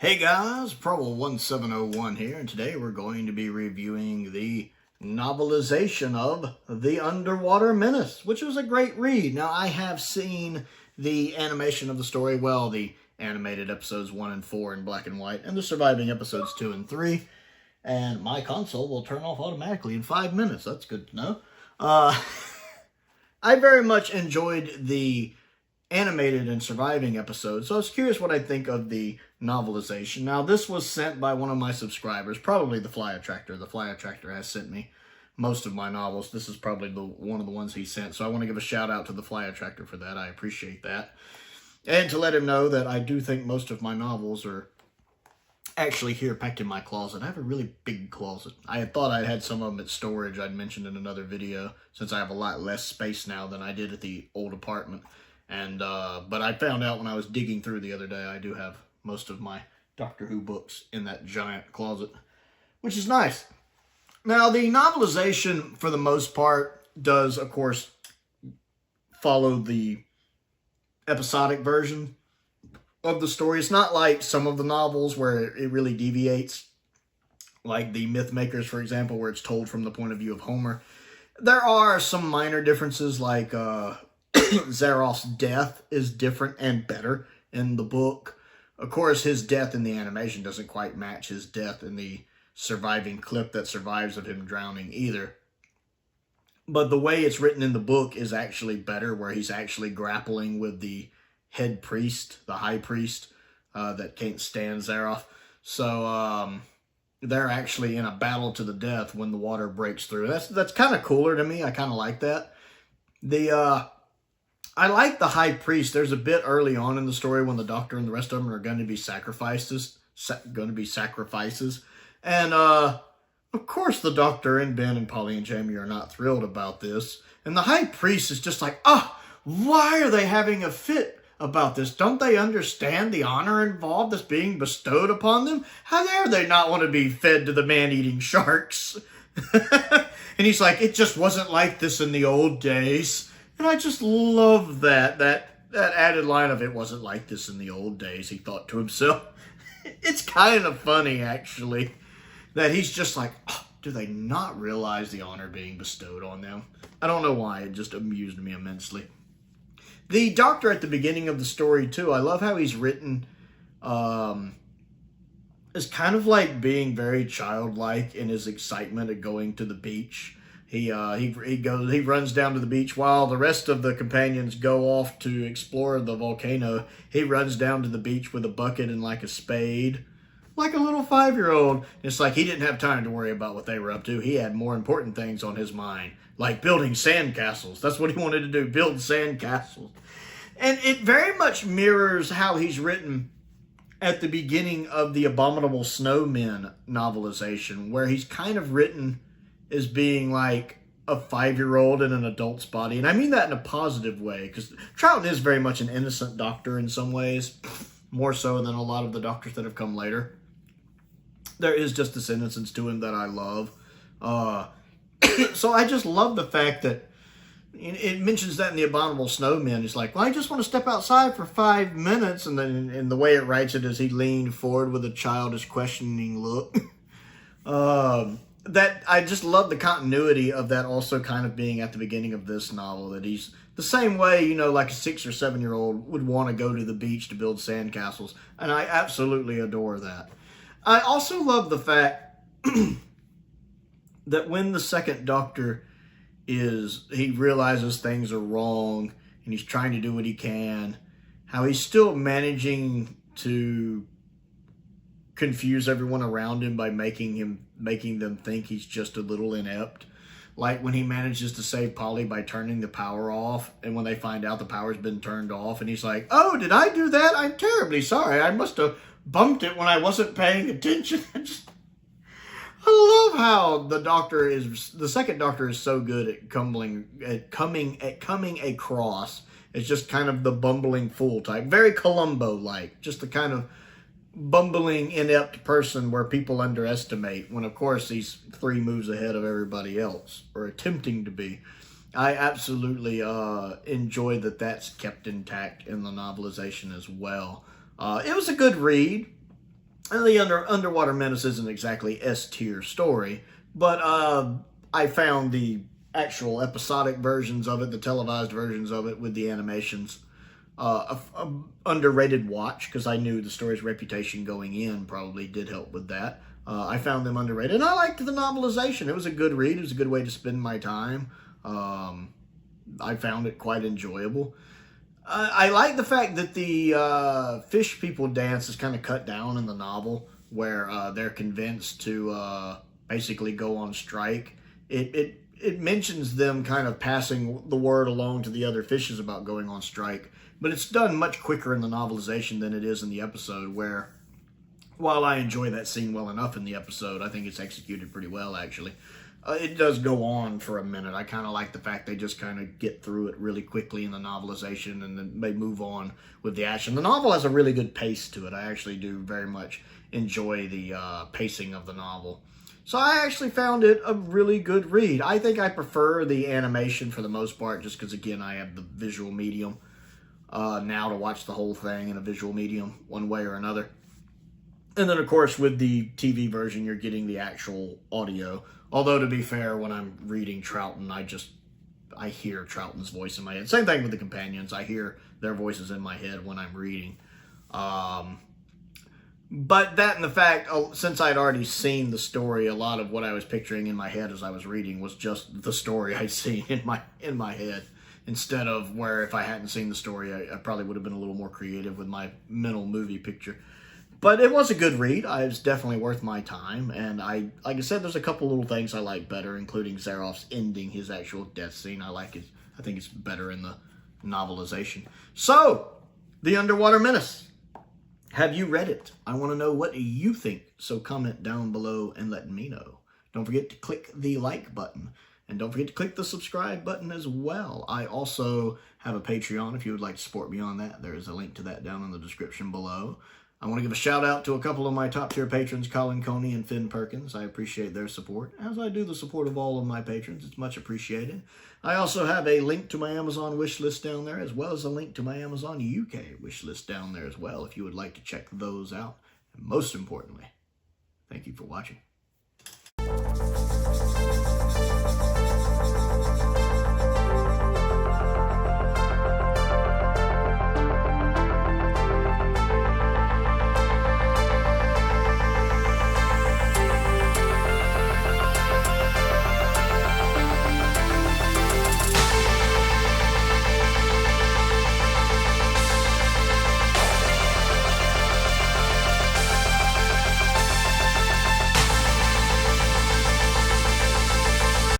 Hey guys, Prowl 1701 here, and today we're going to be reviewing the novelization of The Underwater Menace, which was a great read. Now, I have seen the animation of the story, well, the animated episodes 1 and 4 in black and white, and the surviving episodes 2 and 3, and my console will turn off automatically in 5 minutes. That's good to know. I very much enjoyed the animated and surviving episodes, so I was curious what I think of the novelization. Now, this was sent by one of my subscribers, probably the Flyattractor. The Flyattractor has sent me most of my novels. This is probably one of the ones he sent, so I want to give a shout out to the Flyattractor for that. I appreciate that. And to let him know that I do think most of my novels are actually here packed in my closet. I have a really big closet. I had thought I had some of them at storage I'd mentioned in another video, since I have a lot less space now than I did at the old apartment. And but I found out when I was digging through the other day, I do have most of my Doctor Who books in that giant closet, which is nice. Now, the novelization, for the most part, does, of course, follow the episodic version of the story. It's not like some of the novels where it really deviates, like the Mythmakers, for example, where it's told from the point of view of Homer. There are some minor differences, like Zaroff's death is different and better in the book. Of course, his death in the animation doesn't quite match his death in the surviving clip that survives of him drowning either. But the way it's written in the book is actually better, where he's actually grappling with the head priest, the high priest, that can't stand Zaroff. So they're actually in a battle to the death when the water breaks through. That's kind of cooler to me. I kind of like that. I like the high priest. There's a bit early on in the story when the Doctor and the rest of them are going to be sacrifices. And, of course, the Doctor and Ben and Polly and Jamie are not thrilled about this. And the high priest is just like, why are they having a fit about this? Don't they understand the honor involved that's being bestowed upon them? How dare they not want to be fed to the man-eating sharks? And he's like, it just wasn't like this in the old days. And I just love that added line of, it wasn't like this in the old days, he thought to himself. It's kind of funny, actually, that he's just like, do they not realize the honor being bestowed on them? I don't know why, it just amused me immensely. The Doctor at the beginning of the story, too, I love how he's written, is kind of like being very childlike in his excitement at going to the beach. He runs down to the beach while the rest of the companions go off to explore the volcano. He runs down to the beach with a bucket and like a spade, like a little 5-year-old. It's like he didn't have time to worry about what they were up to. He had more important things on his mind, like building sandcastles. That's what he wanted to do, build sandcastles. And it very much mirrors how he's written at the beginning of the Abominable Snowmen novelization, where he's kind of written as being like a 5-year-old in an adult's body. And I mean that in a positive way, because Troughton is very much an innocent Doctor in some ways, more so than a lot of the Doctors that have come later. There is just this innocence to him that I love. So I just love the fact that it mentions that in the Abominable Snowmen. It's like, well, I just want to step outside for 5 minutes. And then in the way it writes it is he leaned forward with a childish questioning look. That I just love the continuity of that also kind of being at the beginning of this novel, that he's the same way, like a 6 or 7-year-old would want to go to the beach to build sandcastles. And I absolutely adore that. I also love the fact that when the second Doctor he realizes things are wrong and he's trying to do what he can, how he's still managing to confuse everyone around him by making them think he's just a little inept. Like when he manages to save Polly by turning the power off, and when they find out the power's been turned off, and he's like, oh, did I do that? I'm terribly sorry. I must have bumped it when I wasn't paying attention. I love how the second Doctor is so good at coming across as just kind of the bumbling fool type. Very Columbo-like. Just the kind of bumbling, inept person where people underestimate, when of course he's 3 moves ahead of everybody else, or attempting to be. I absolutely enjoy that that's kept intact in the novelization as well. It was a good read. And the Underwater Menace isn't exactly S-tier story, but I found the actual episodic versions of it, the televised versions of it with the animations, a underrated watch, because I knew the story's reputation going in probably did help with that. I found them underrated, and I liked the novelization. It was a good read. It was a good way to spend my time. I found it quite enjoyable. I like the fact that the fish people dance is kind of cut down in the novel, where they're convinced to basically go on strike. It mentions them kind of passing the word along to the other fishes about going on strike, but it's done much quicker in the novelization than it is in the episode, where while I enjoy that scene well enough in the episode, I think it's executed pretty well, actually. It does go on for a minute. I kind of like the fact they just kind of get through it really quickly in the novelization, and then they move on with the action. The novel has a really good pace to it. I actually do very much enjoy the pacing of the novel. So I actually found it a really good read. I think I prefer the animation for the most part, just because, again, I have the visual medium now to watch the whole thing in a visual medium one way or another. And then, of course, with the TV version, you're getting the actual audio. Although, to be fair, when I'm reading Troughton, I hear Troughton's voice in my head. Same thing with the companions. I hear their voices in my head when I'm reading. But that and the fact, since I'd already seen the story, a lot of what I was picturing in my head as I was reading was just the story I'd seen in my head. Instead of where if I hadn't seen the story, I probably would have been a little more creative with my mental movie picture. But it was a good read. It was definitely worth my time. And like I said, there's a couple little things I like better, including Zaroff's ending, his actual death scene. I like it. I think it's better in the novelization. So, The Underwater Menace. Have you read it? I want to know what you think. So comment down below and let me know. Don't forget to click the like button. And don't forget to click the subscribe button as well. I also have a Patreon if you would like to support me on that. There is a link to that down in the description below. I want to give a shout out to a couple of my top tier patrons, Colin Coney and Perkins. I appreciate their support, as I do the support of all of my patrons. It's much appreciated. I also have a link to my Amazon wish list down there, as well as a link to my Amazon UK wish list down there as well, if you would like to check those out. And most importantly, thank you for watching.